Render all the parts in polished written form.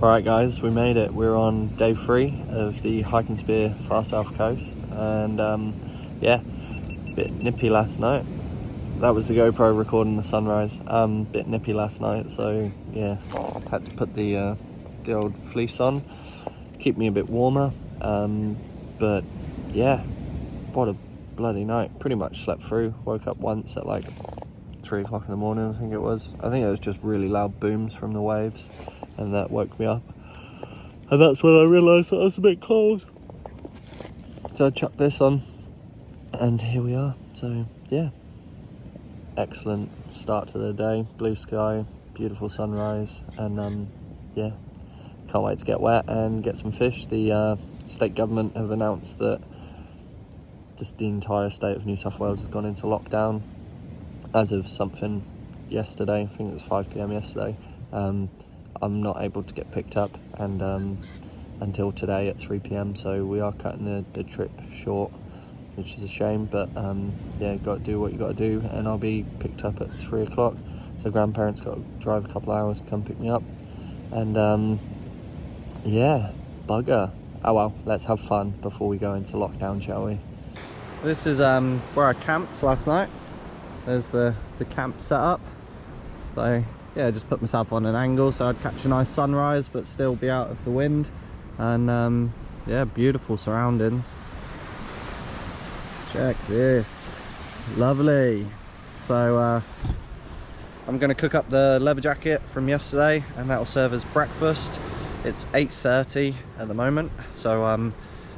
Alright guys, we made it. We're on day 3 of the Hike and Spear far south coast, and yeah, bit nippy last night. That was the GoPro recording the sunrise. Bit nippy last night, so yeah, had to put the old fleece on, keep me a bit warmer. But yeah, what a bloody night. Pretty much slept through. Woke up once at like 3 o'clock in the morning, I think it was. I think it was just really loud booms from the waves, and that woke me up. And that's when I realised that I was a bit cold. So I chucked this on, and here we are. So yeah, excellent start to the day. Blue sky, beautiful sunrise, and yeah, can't wait to get wet and get some fish. The state government have announced that the entire state of New South Wales has gone into lockdown as of something yesterday. I think it was 5 PM yesterday. I'm not able to get picked up and until today at 3 PM, so we are cutting the trip short, which is a shame, but yeah, got to do what you got to do, and I'll be picked up at 3 o'clock, so grandparents got to drive a couple hours to come pick me up, and yeah, bugger. Oh well, let's have fun before we go into lockdown, shall we? This is where I camped last night. There's the camp set up, so yeah, just put myself on an angle so I'd catch a nice sunrise but still be out of the wind, and yeah, beautiful surroundings. Check this, lovely. So I'm going to cook up the leather jacket from yesterday, and that will serve as breakfast. It's 8:30 at the moment, so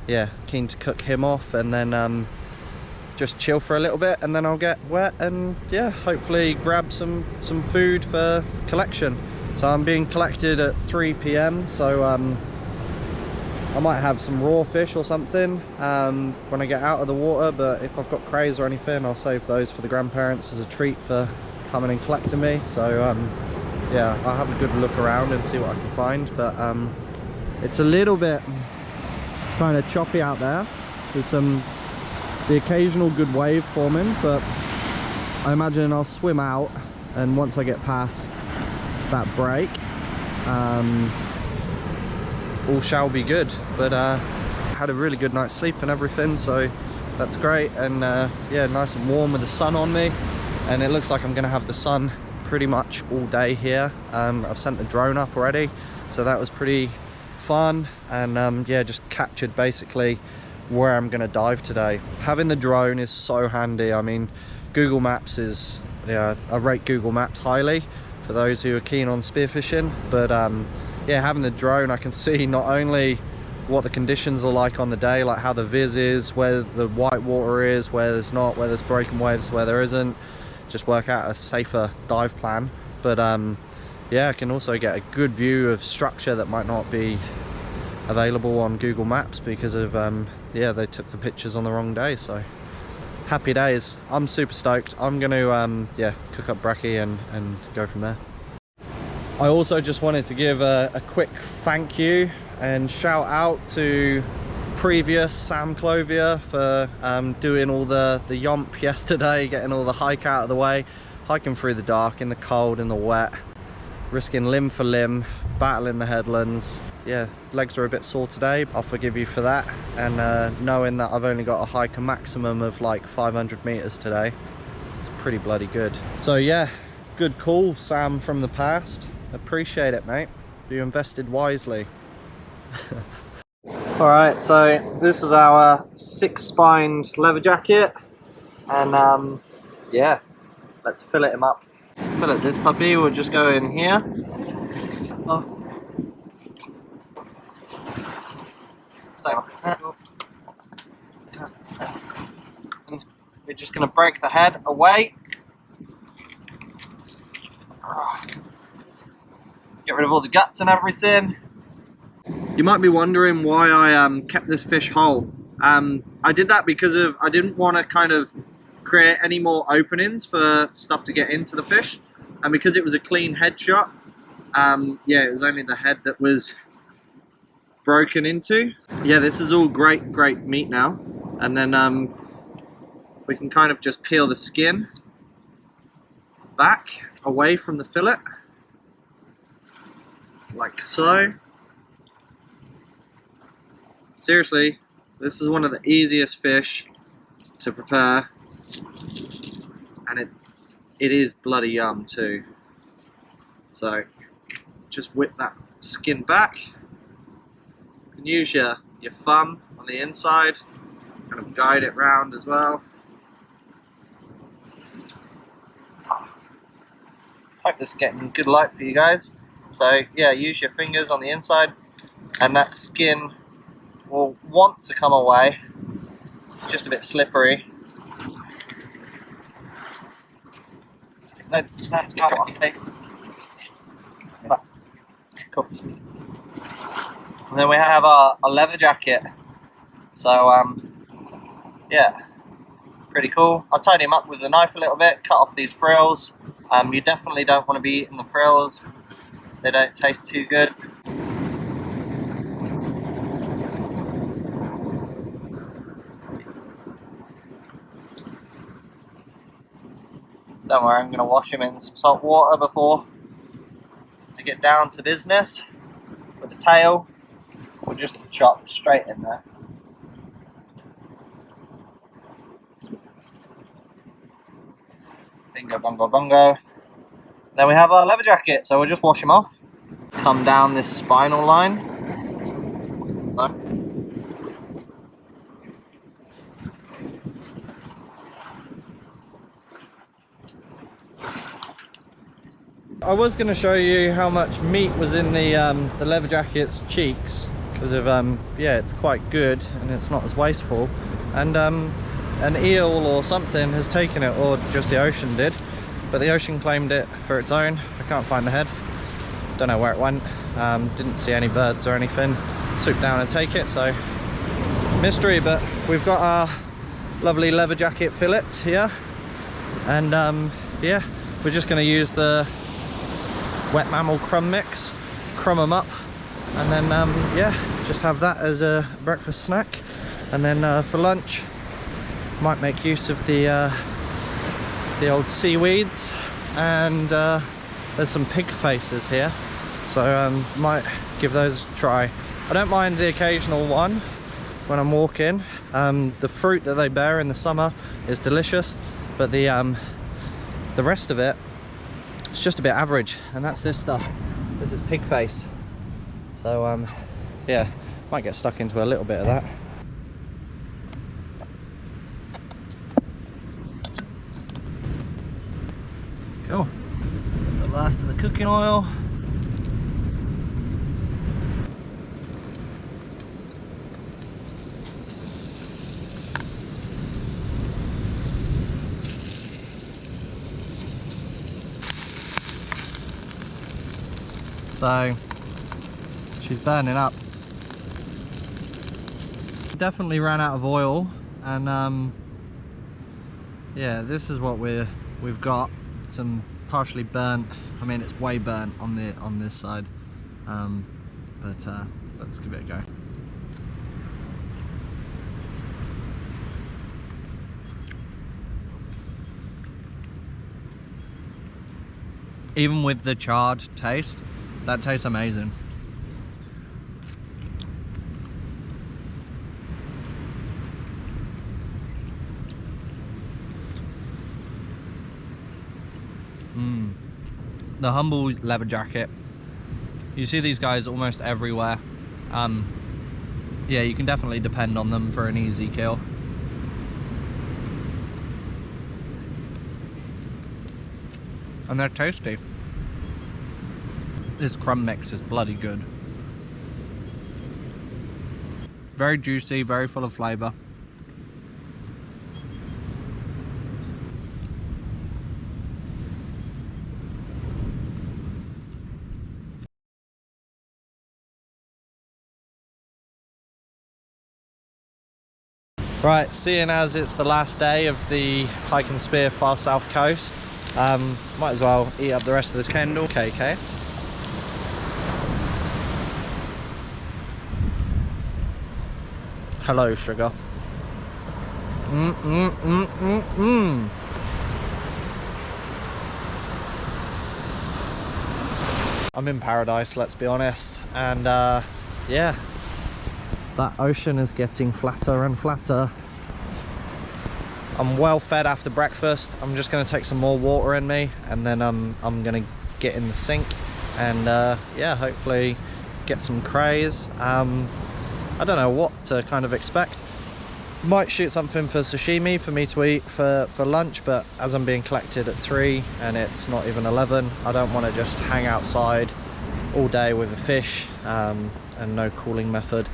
yeah, keen to cook him off and then just chill for a little bit, and then I'll get wet and yeah, hopefully grab some food for collection. So I'm being collected at 3 PM, so I might have some raw fish or something when I get out of the water, but if I've got crays or anything, I'll save those for the grandparents as a treat for coming and collecting me. So yeah, I'll have a good look around and see what I can find, but it's a little bit kind of choppy out there. There's the occasional good wave forming, but I imagine I'll swim out, and once I get past that break, all shall be good. But had a really good night's sleep and everything, so that's great. And yeah, nice and warm with the sun on me, and it looks like I'm gonna have the sun pretty much all day here. I've sent the drone up already, so that was pretty fun, and yeah, just captured basically where I'm gonna dive today. Having the drone is so handy. I mean, Google Maps is, yeah, I rate Google Maps highly for those who are keen on spearfishing, but yeah, having the drone, I can see not only what the conditions are like on the day, like how the viz is, where the white water is, where there's not, where there's broken waves, where there isn't, just work out a safer dive plan, but yeah, I can also get a good view of structure that might not be available on Google Maps because of yeah, they took the pictures on the wrong day. So happy days. I'm super stoked. I'm gonna yeah, cook up brekkie and go from there. I also just wanted to give a quick thank you and shout out to previous Sam Clovier for doing all the yomp yesterday, getting all the hike out of the way, hiking through the dark, in the cold, in the wet, risking limb for limb, battling the headlands. Yeah, legs are a bit sore today. I'll forgive you for that, and knowing that I've only got to hike a maximum of like 500 meters today, it's pretty bloody good. So yeah, good call, Sam from the past. Appreciate it, mate. You invested wisely. All right, so this is our 6-spined leather jacket, and yeah, let's fillet him up. So fillet this puppy, we'll just go in here. Oh. We're just going to break the head away. Get rid of all the guts and everything. You might be wondering why I kept this fish whole. I did that because I didn't want to kind of create any more openings for stuff to get into the fish, and because it was a clean head shot, yeah, it was only the head that was broken into. Yeah, this is all great meat now, and then we can kind of just peel the skin back away from the fillet like so. seriously, this is one of the easiest fish to prepare, and it is bloody yum too. So just whip that skin back. You can use your thumb on the inside, kind of guide it round as well. Hope this is getting good light for you guys. So yeah, use your fingers on the inside, and that skin will want to come away. Just a bit slippery. No, that's okay. Cool. And then we have our leather jacket. So yeah, pretty cool. I'll tidy him up with the knife a little bit, cut off these frills. You definitely don't want to be eating the frills. They don't taste too good. Don't worry, I'm going to wash him in some salt water before I get down to business. With the tail, we'll just chop straight in there. Bingo, bongo, bongo. Then we have our leather jacket, so we'll just wash him off. Come down this spinal line. No. I was going to show you how much meat was in the leather jacket's cheeks, because of yeah, it's quite good and it's not as wasteful. And an eel or something has taken it, or just the ocean did, but the ocean claimed it for its own. I can't find the head, don't know where it went. Didn't see any birds or anything swoop down and take it, so mystery. But we've got our lovely leather jacket fillets here, and yeah, we're just going to use the wet mammal crumb mix, crumb them up, and then yeah, just have that as a breakfast snack. And then for lunch, might make use of the old seaweeds, and there's some pig faces here, so might give those a try. I don't mind the occasional one when I'm walking. The fruit that they bear in the summer is delicious, but the rest of it, it's just a bit average, and that's this stuff. This is pig face. So yeah, might get stuck into a little bit of that. Cool. The last of the cooking oil. So she's burning up. Definitely ran out of oil, and yeah, this is what we've got. Some partially burnt. I mean, it's way burnt on this side, but let's give it a go. Even with the charred taste, that tastes amazing. The humble leather jacket. You see these guys almost everywhere. Yeah, you can definitely depend on them for an easy kill. And they're tasty. This crumb mix is bloody good. Very juicy, very full of flavour. Right, seeing as it's the last day of the hike and spear far south coast, might as well eat up the rest of this Kendal cake, eh? Hello, sugar. I'm in paradise, let's be honest, and yeah, That ocean is getting flatter and flatter. I'm well fed after breakfast. I'm just going to take some more water in me, and then I'm going to get in the sink and yeah, hopefully get some crays. I don't know what to kind of expect. Might shoot something for sashimi for me to eat for lunch, but as I'm being collected at 3 and it's not even 11, I don't want to just hang outside all day with a fish and no cooling method.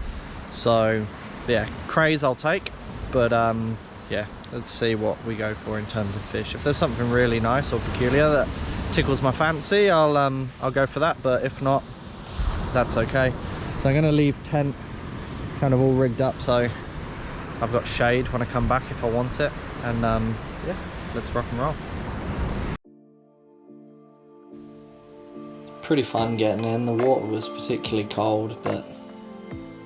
So yeah, crays I'll take, but yeah, let's see what we go for in terms of fish. If there's something really nice or peculiar that tickles my fancy, I'll go for that, but if not, that's okay. So I'm going to leave tent kind of all rigged up so I've got shade when I come back if I want it, and yeah, let's rock and roll. Pretty fun getting in. The water was particularly cold, but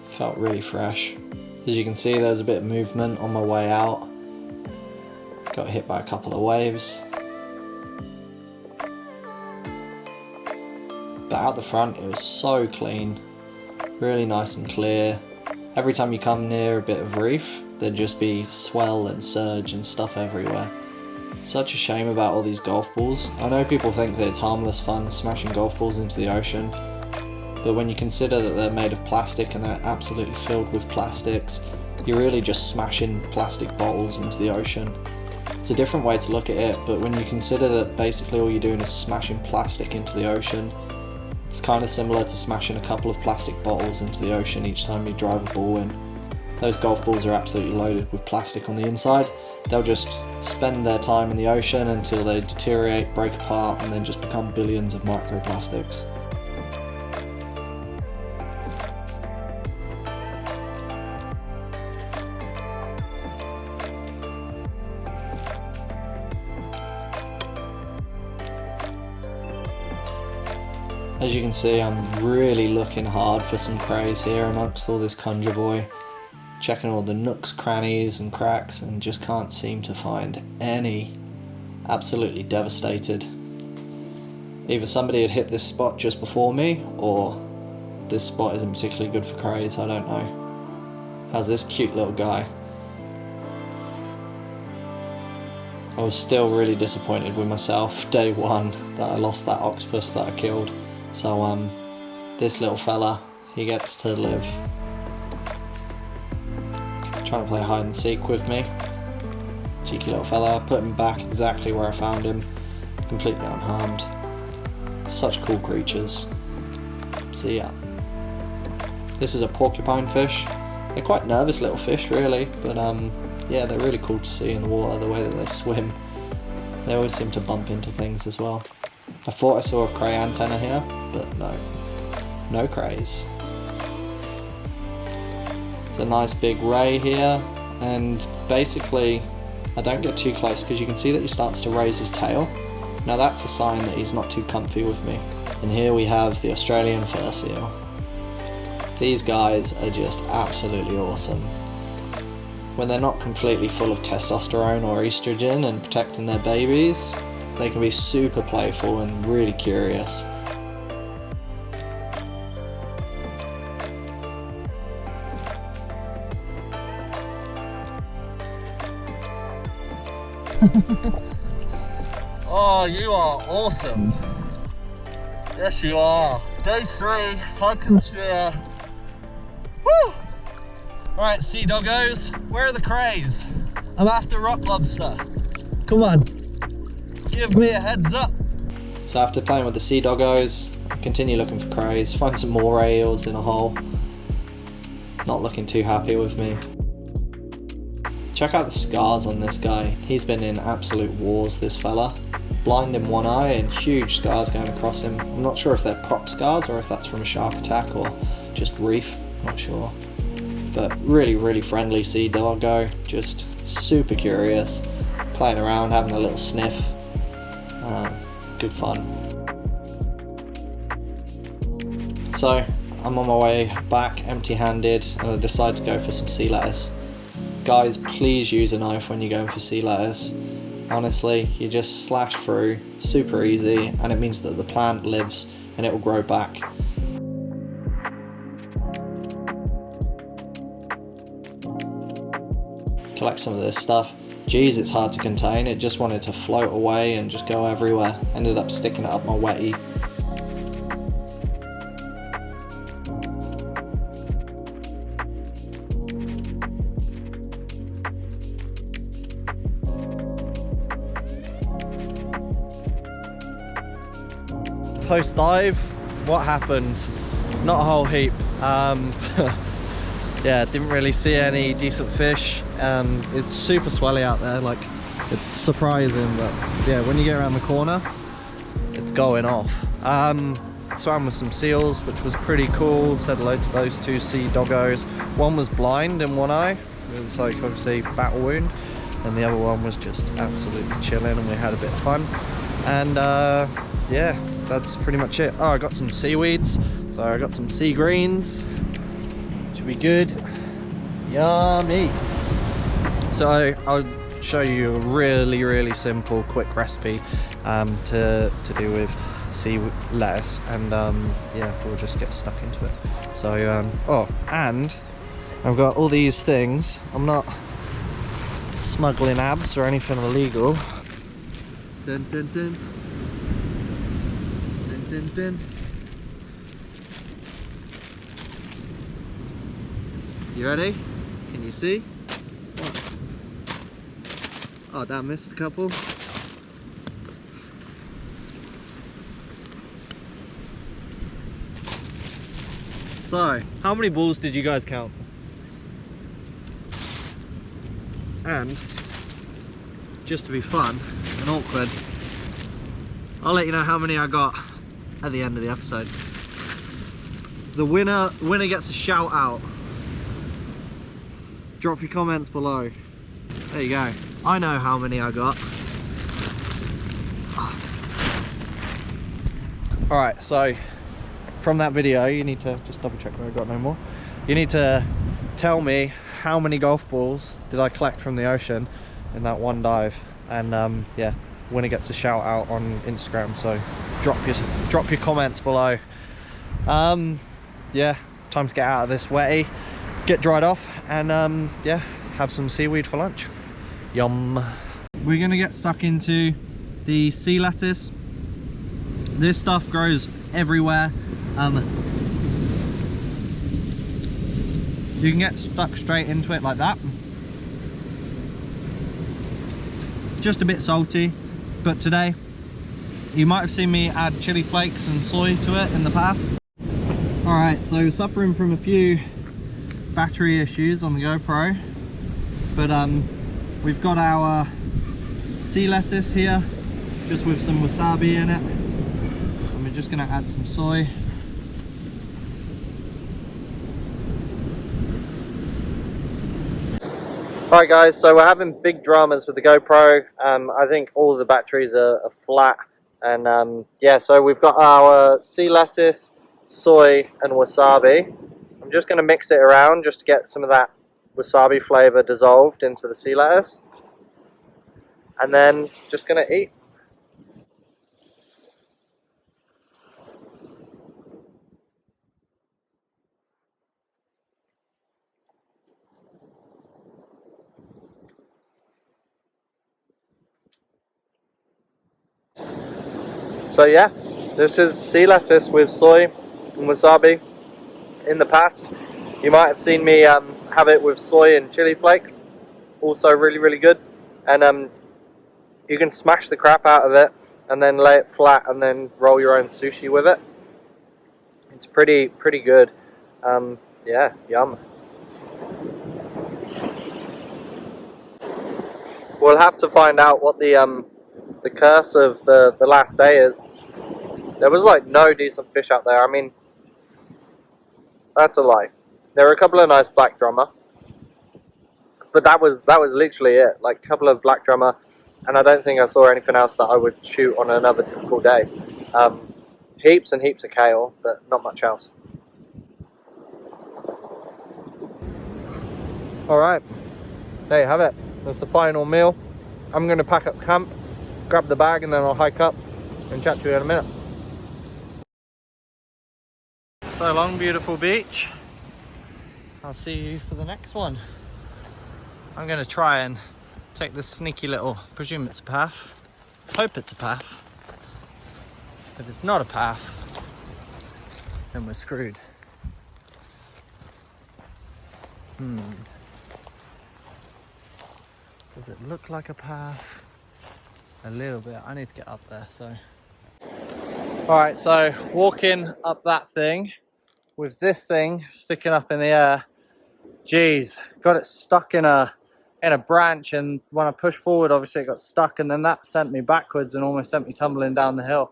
felt really fresh. As you can see, there's a bit of movement on my way out. Got hit by a couple of waves. But out the front it was so clean, really nice and clear. Every time you come near a bit of reef, there'd just be swell and surge and stuff everywhere. Such a shame about all these golf balls. I know people think that it's harmless fun smashing golf balls into the ocean, but when you consider that they're made of plastic and they're absolutely filled with plastics, you're really just smashing plastic bottles into the ocean. It's a different way to look at it, but when you consider that basically all you're doing is smashing plastic into the ocean, it's kind of similar to smashing a couple of plastic bottles into the ocean each time you drive a ball in. Those golf balls are absolutely loaded with plastic on the inside. They'll just spend their time in the ocean until they deteriorate, break apart, and then just become billions of microplastics. As you can see, I'm really looking hard for some crays here amongst all this conjovoy, checking all the nooks, crannies and cracks, and just can't seem to find any. Absolutely devastated. Either somebody had hit this spot just before me, or this spot isn't particularly good for crays, I don't know. How's this cute little guy? I was still really disappointed with myself day one that I lost that octopus that I killed. So this little fella, he gets to live. Trying to play hide and seek with me. Cheeky little fella. Put him back exactly where I found him, completely unharmed. Such cool creatures. So yeah, this is a porcupine fish. They're quite nervous little fish really, but yeah, they're really cool to see in the water, the way that they swim. They always seem to bump into things as well. I thought I saw a cray antenna here, but no crays. It's a nice big ray here, and basically I don't get too close because you can see that he starts to raise his tail. Now that's a sign that he's not too comfy with me. And here we have the Australian fur seal. These guys are just absolutely awesome. When they're not completely full of testosterone or estrogen and protecting their babies, they can be super playful and really curious. Oh, you are awesome. Yes, you are. Day 3, hike and spear. Woo! Alright, sea doggos, where are the crays? I'm after rock lobster. Come on, give me a heads up. So after playing with the sea doggos, I continue looking for crays, find some more eels in a hole. Not looking too happy with me. Check out the scars on this guy. He's been in absolute wars, this fella. Blind in one eye and huge scars going across him. I'm not sure if they're prop scars or if that's from a shark attack or just reef, not sure. But really friendly sea doggo, just super curious, playing around, having a little sniff. Good fun. So I'm on my way back empty-handed and I decide to go for some sea lettuce. Guys, please use a knife when you're going for sea lettuce. Honestly, you just slash through, super easy, and it means that the plant lives and it will grow back. collect some of this stuff. Geez, it's hard to contain. It just wanted to float away and just go everywhere. Ended up sticking it up my wetty. Post dive, what happened? Not a whole heap. Yeah, didn't really see any decent fish. It's super swelly out there, like it's surprising, but yeah, when you get around the corner, it's going off. Swam with some seals, which was pretty cool. Said hello to those two sea doggos. One was blind in one eye, it was like obviously battle wound, and the other one was just absolutely chilling, and we had a bit of fun. And yeah, that's pretty much it. Oh, I got some seaweeds, so I got some sea greens. Should be good. Yummy. So I'll show you a really simple quick recipe to do with sea lettuce, and yeah, we'll just get stuck into it. So oh, and I've got all these things. I'm not smuggling abs or anything illegal. Dun dun dun. Dun dun dun. You ready? Can you see? What? Oh, that missed a couple. So, how many balls did you guys count? And, just to be fun and awkward, I'll let you know how many I got at the end of the episode. The winner gets a shout out. Drop your comments below. There you go. I know how many I got. Alright, so from that video, you need to just double check that I got no more. You need to tell me how many golf balls did I collect from the ocean in that one dive. And yeah, winner gets a shout out on Instagram, so drop your comments below. Yeah, time to get out of this wetty, get dried off, and yeah, have some seaweed for lunch. Yum. We're gonna get stuck into the sea lettuce. This stuff grows everywhere. You can get stuck straight into it like that. Just a bit salty, but today you might have seen me add chili flakes and soy to it in the past. Alright, so suffering from a few battery issues on the GoPro, but we've got our sea lettuce here, just with some wasabi in it, and we're just going to add some soy. Alright guys, so we're having big dramas with the GoPro. I think all the batteries are flat, and yeah, so we've got our sea lettuce, soy and wasabi. I'm just going to mix it around just to get some of that wasabi flavour dissolved into the sea lettuce, and then just going to eat. So yeah, this is sea lettuce with soy and wasabi. In the past, you might have seen me have it with soy and chili flakes, also really good. And you can smash the crap out of it and then lay it flat and then roll your own sushi with it. It's pretty good. Yeah, yum. We'll have to find out what the curse of the last day is. There was like no decent fish out there. I mean, that's a lie. There were a couple of nice black drummer, but that was literally it. Like a couple of black drummer, and I don't think I saw anything else that I would shoot on another typical day. Heaps and heaps of kale, but not much else. Alright, there you have it. That's the final meal. I'm going to pack up camp, grab the bag, and then I'll hike up and chat to you in a minute. So long, beautiful beach. I'll see you for the next one. I'm going to try and take this sneaky little, presume it's a path, hope it's a path. If it's not a path, then we're screwed. Does it look like a path? A little bit. I need to get up there, so. Alright, so walking up that thing with this thing sticking up in the air. Geez, got it stuck in a branch, and when I pushed forward, obviously it got stuck, and then that sent me backwards and almost sent me tumbling down the hill.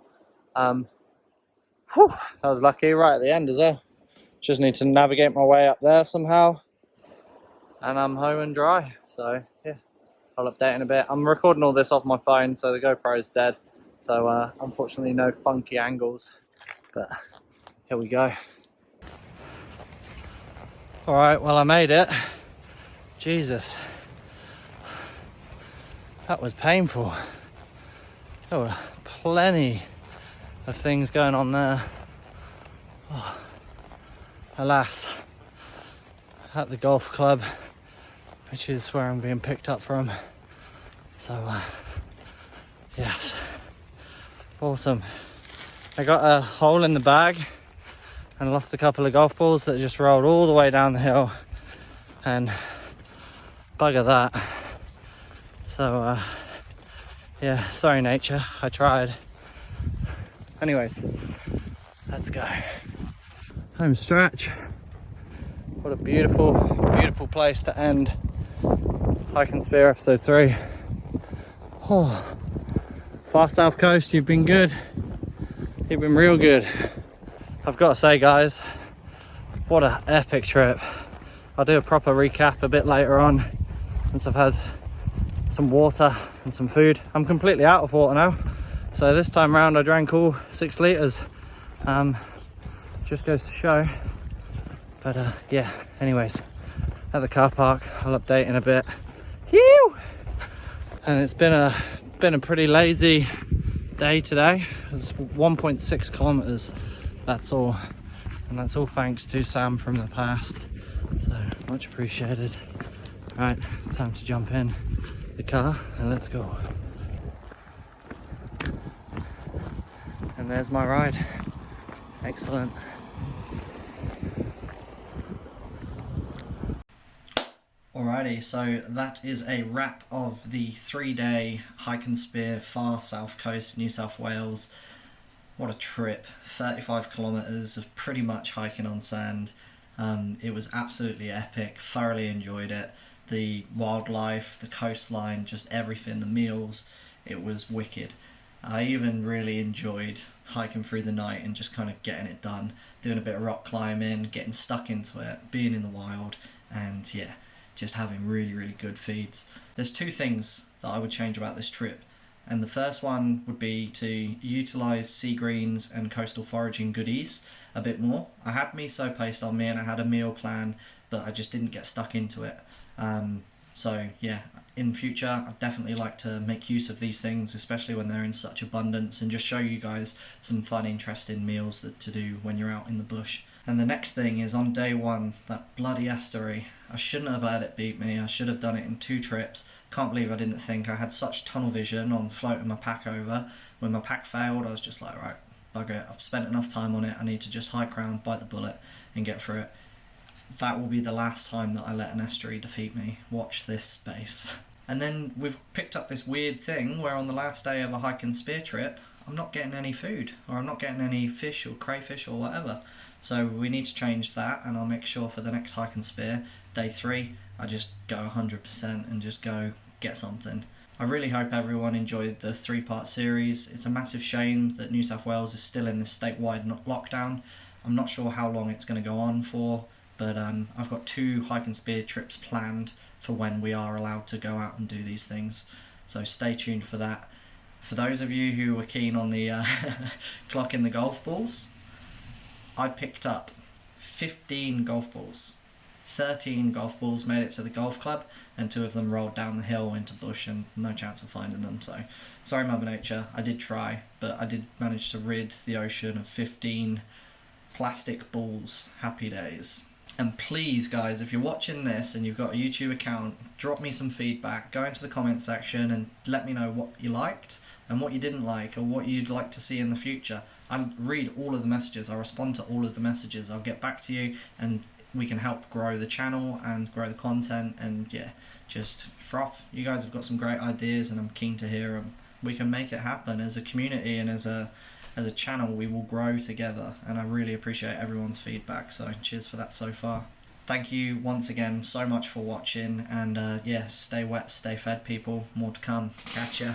Whew, that was lucky right at the end as well. Just need to navigate my way up there somehow, and I'm home and dry. So yeah, I'll update in a bit. I'm recording all this off my phone, so the GoPro is dead. So unfortunately no funky angles, but here we go. All right, well I made it. Jesus, that was painful. There were plenty of things going on there. Oh, alas, at the golf club, which is where I'm being picked up from. So yes, awesome. I got a hole in the bag and lost a couple of golf balls that just rolled all the way down the hill, and bugger that. So yeah, sorry nature, I tried. Anyways, let's go. Home stretch. What a beautiful, beautiful place to end Hike and Spear episode 3. Oh, far south coast, you've been good. You've been real good. I've got to say guys, what an epic trip. I'll do a proper recap a bit later on once I've had some water and some food. I'm completely out of water now, so this time round I drank all 6 litres. Just goes to show. But yeah, anyways, at the car park, I'll update in a bit. Phew! And it's been a pretty lazy day today. It's 1.6 kilometers, that's all, and that's all thanks to Sam from the past, so much appreciated. Right, time to jump in the car and let's go. And there's my ride. Excellent. Alrighty, so that is a wrap of the 3-day Hike and Spear far south coast, New South Wales. What a trip. 35 kilometres of pretty much hiking on sand. It was absolutely epic, thoroughly enjoyed it. The wildlife, the coastline, just everything, the meals, it was wicked. I even really enjoyed hiking through the night and just kind of getting it done, doing a bit of rock climbing, getting stuck into it, being in the wild, and yeah, just having really, really good feeds. There's 2 things that I would change about this trip, and the first one would be to utilise sea greens and coastal foraging goodies a bit more. I had miso paste on me and I had a meal plan, but I just didn't get stuck into it. So yeah, in future I'd definitely like to make use of these things, especially when they're in such abundance, and just show you guys some fun, interesting meals to do when you're out in the bush. And the next thing is on day 1, that bloody estuary. I shouldn't have let it beat me. I should have done it in 2 trips. Can't believe I didn't think. I had such tunnel vision on floating my pack over. When my pack failed, I was just like, right, bugger it. I've spent enough time on it. I need to just hike around, bite the bullet, and get through it. That will be the last time that I let an estuary defeat me. Watch this space. And then we've picked up this weird thing where on the last day of a Hike and Spear trip, I'm not getting any food, or I'm not getting any fish or crayfish or whatever. So we need to change that, and I'll make sure for the next Hike and Spear, day 3, I just go 100% and just go get something. I really hope everyone enjoyed the 3-part series. It's a massive shame that New South Wales is still in this statewide lockdown. I'm not sure how long it's going to go on for, but I've got 2 Hike and Spear trips planned for when we are allowed to go out and do these things. So stay tuned for that. For those of you who were keen on the clocking the golf balls, I picked up 15 golf balls. 13 golf balls made it to the golf club, and 2 of them rolled down the hill into bush and no chance of finding them. So sorry Mother Nature, I did try, but I did manage to rid the ocean of 15 plastic balls. Happy days. And please guys, if you're watching this and you've got a YouTube account, drop me some feedback, go into the comment section and let me know what you liked and what you didn't like, or what you'd like to see in the future. I read all of the messages, I respond to all of the messages, I'll get back to you and we can help grow the channel and grow the content, and yeah, just froth. You guys have got some great ideas and I'm keen to hear them. We can make it happen as a community, and as a channel we will grow together, and I really appreciate everyone's feedback, so cheers for that so far. Thank you once again so much for watching, and yeah, stay wet, stay fed people, more to come. Catch ya.